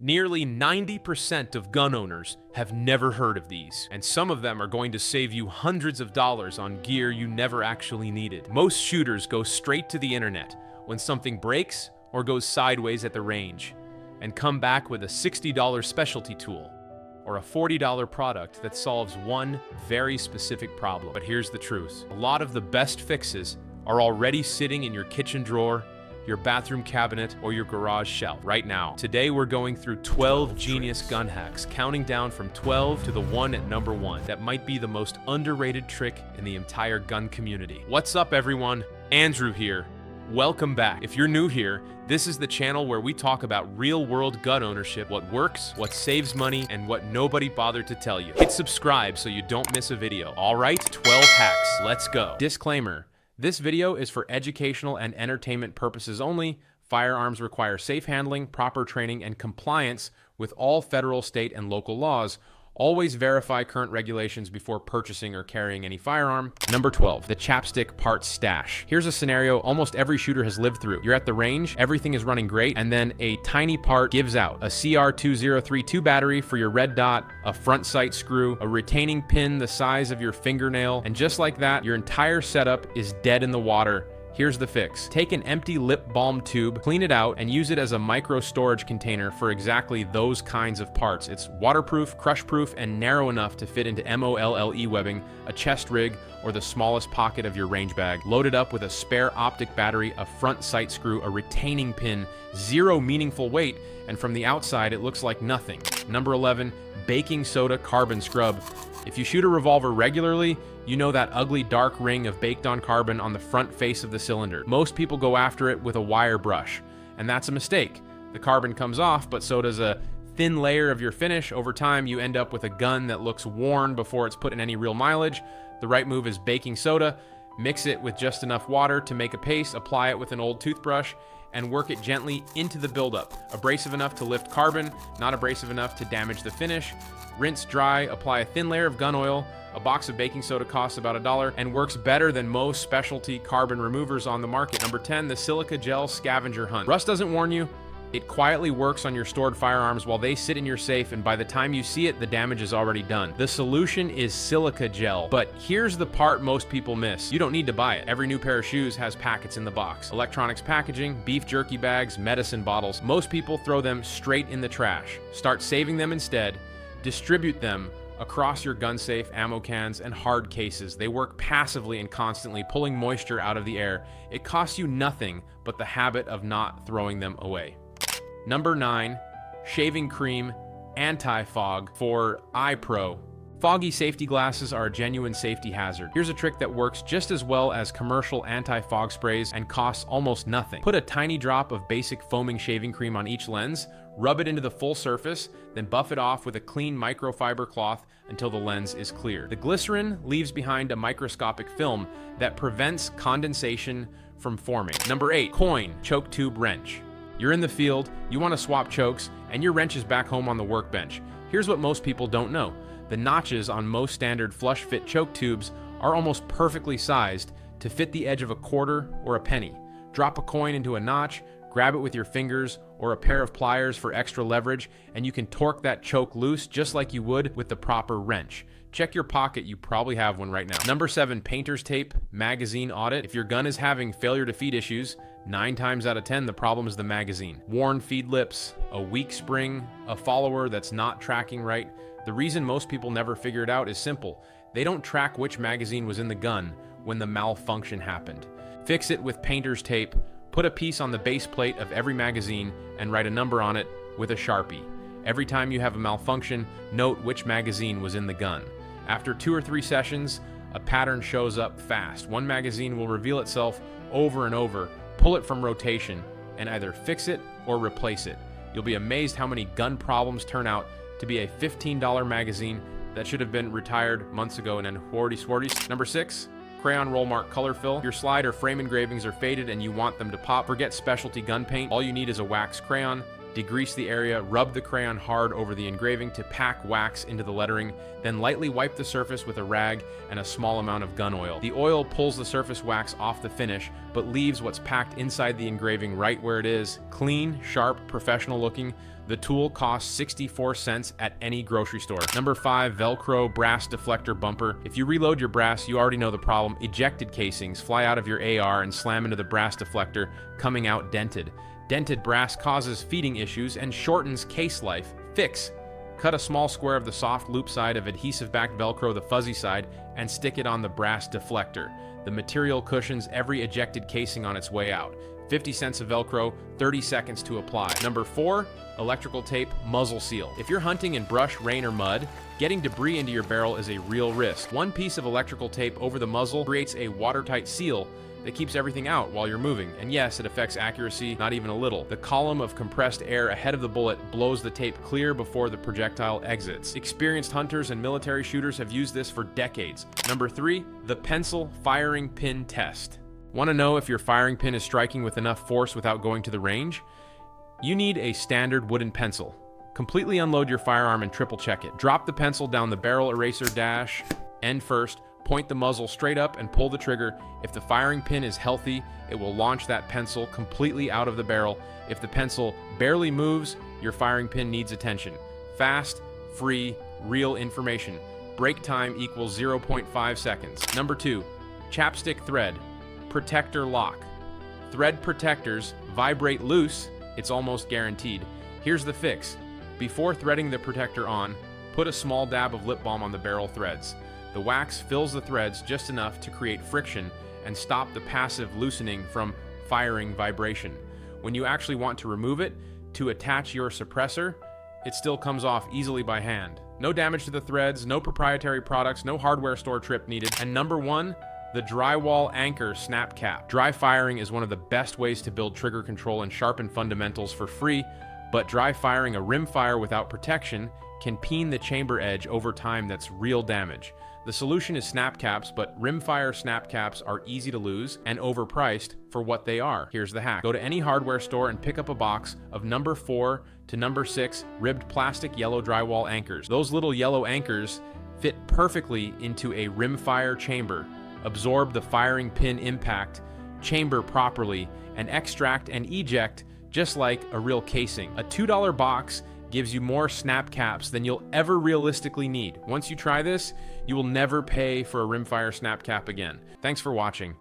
Nearly 90% of gun owners have never heard of these, and some of them are going to save you hundreds of dollars on gear you never actually needed. Most shooters go straight to the internet when something breaks or goes sideways at the range, and come back with a $60 specialty tool or a $40 product that solves one very specific problem. But here's the truth. A lot of the best fixes are already sitting in your kitchen drawer, your bathroom cabinet, or your garage shelf right now. Today we're going through 12 genius gun hacks, counting down from 12 to the one at number 1. That might be the most underrated trick in the entire gun community. What's up everyone? Andrew here. Welcome back. If you're new here, this is the channel where we talk about real-world gun ownership, what works, what saves money, and what nobody bothered to tell you. Hit subscribe so you don't miss a video. All right, 12 hacks, let's go. Disclaimer. This video is for educational and entertainment purposes only. Firearms require safe handling, proper training, and compliance with all federal, state, and local laws. Always verify current regulations before purchasing or carrying any firearm. Number 12, the chapstick parts stash. Here's a scenario almost every shooter has lived through. You're at the range, everything is running great, and then a tiny part gives out. A CR2032 battery for your red dot, a front sight screw, a retaining pin the size of your fingernail, and just like that, your entire setup is dead in the water. Here's the fix. Take an empty lip balm tube, clean it out, and use it as a micro storage container for exactly those kinds of parts. It's waterproof, crush-proof, and narrow enough to fit into MOLLE webbing, a chest rig, or the smallest pocket of your range bag. Load it up with a spare optic battery, a front sight screw, a retaining pin, zero meaningful weight, and from the outside it looks like nothing. Number 11, baking soda carbon scrub. If you shoot a revolver regularly, you know that ugly dark ring of baked on carbon on the front face of the cylinder. Most people go after it with a wire brush, and that's a mistake. The carbon comes off, but so does a thin layer of your finish. Over time, you end up with a gun that looks worn before it's put in any real mileage. The right move is baking soda. Mix it with just enough water to make a paste, apply it with an old toothbrush, and work it gently into the buildup. Abrasive enough to lift carbon, not abrasive enough to damage the finish. Rinse dry, apply a thin layer of gun oil. A box of baking soda costs about $1 and works better than most specialty carbon removers on the market. Number 10, the silica gel scavenger hunt. Rust doesn't warn you. It quietly works on your stored firearms while they sit in your safe, and by the time you see it, the damage is already done. The solution is silica gel, but here's the part most people miss. You don't need to buy it. Every new pair of shoes has packets in the box. Electronics packaging, beef jerky bags, medicine bottles. Most people throw them straight in the trash. Start saving them instead. Distribute them across your gun safe, ammo cans, and hard cases. They work passively and constantly, pulling moisture out of the air. It costs you nothing but the habit of not throwing them away. Number 9, shaving cream anti-fog for eye pro. Foggy safety glasses are a genuine safety hazard. Here's a trick that works just as well as commercial anti-fog sprays and costs almost nothing. Put a tiny drop of basic foaming shaving cream on each lens, rub it into the full surface, then buff it off with a clean microfiber cloth until the lens is clear. The glycerin leaves behind a microscopic film that prevents condensation from forming. Number 8, coin choke tube wrench. You're in the field, you want to swap chokes, and your wrench is back home on the workbench. Here's what most people don't know. The notches on most standard flush fit choke tubes are almost perfectly sized to fit the edge of a quarter or a penny. Drop a coin into a notch, grab it with your fingers or a pair of pliers for extra leverage, and you can torque that choke loose just like you would with the proper wrench. Check your pocket, you probably have one right now. Number 7, painter's tape magazine audit. If your gun is having failure to feed issues, 9 times out of 10, the problem is the magazine. Worn feed lips, a weak spring, a follower that's not tracking right. The reason most people never figure it out is simple. They don't track which magazine was in the gun when the malfunction happened. Fix it with painter's tape. Put a piece on the base plate of every magazine and write a number on it with a Sharpie. Every time you have a malfunction, note which magazine was in the gun. After 2 or 3 sessions, a pattern shows up fast. One magazine will reveal itself over and over. Pull it from rotation and either fix it or replace it. You'll be amazed how many gun problems turn out to be a $15 magazine that should have been retired months ago and then swarties. Number 6, crayon roll mark color fill. Your slide or frame engravings are faded and you want them to pop. Forget specialty gun paint. All you need is a wax crayon. Degrease the area, rub the crayon hard over the engraving to pack wax into the lettering, then lightly wipe the surface with a rag and a small amount of gun oil. The oil pulls the surface wax off the finish, but leaves what's packed inside the engraving right where it is. Clean, sharp, professional looking. The tool costs 64 cents at any grocery store. Number 5, Velcro brass deflector bumper. If you reload your brass, you already know the problem. Ejected casings fly out of your AR and slam into the brass deflector, coming out dented. Dented brass causes feeding issues and shortens case life. Fix. Cut a small square of the soft loop side of adhesive-backed Velcro, the fuzzy side, and stick it on the brass deflector. The material cushions every ejected casing on its way out. 50 cents of Velcro, 30 seconds to apply. Number 4, electrical tape muzzle seal. If you're hunting in brush, rain, or mud, getting debris into your barrel is a real risk. One piece of electrical tape over the muzzle creates a watertight seal that keeps everything out while you're moving. And yes, it affects accuracy, not even a little. The column of compressed air ahead of the bullet blows the tape clear before the projectile exits. Experienced hunters and military shooters have used this for decades. Number 3, the pencil firing pin test. Want to know if your firing pin is striking with enough force without going to the range? You need a standard wooden pencil. Completely unload your firearm and triple check it. Drop the pencil down the barrel eraser dash, end first, point the muzzle straight up and pull the trigger. If the firing pin is healthy, it will launch that pencil completely out of the barrel. If the pencil barely moves, your firing pin needs attention. Fast, free, real information. Break time equals 0.5 seconds. Number 2, chapstick thread. Protector lock. Thread protectors vibrate loose, it's almost guaranteed. Here's the fix. Before threading the protector on, put a small dab of lip balm on the barrel threads. The wax fills the threads just enough to create friction and stop the passive loosening from firing vibration. When you actually want to remove it to attach your suppressor, it still comes off easily by hand. No damage to the threads, no proprietary products, no hardware store trip needed. And number 1, the drywall anchor snap cap. Dry firing is one of the best ways to build trigger control and sharpen fundamentals for free, but dry firing a rimfire without protection can peen the chamber edge over time. That's real damage. The solution is snap caps, but rimfire snap caps are easy to lose and overpriced for what they are. Here's the hack. Go to any hardware store and pick up a box of number 4 to number 6 ribbed plastic yellow drywall anchors. Those little yellow anchors fit perfectly into a rimfire chamber. Absorb the firing pin impact, chamber properly, and extract and eject just like a real casing. A $2 box gives you more snap caps than you'll ever realistically need. Once you try this, you will never pay for a rimfire snap cap again. Thanks for watching.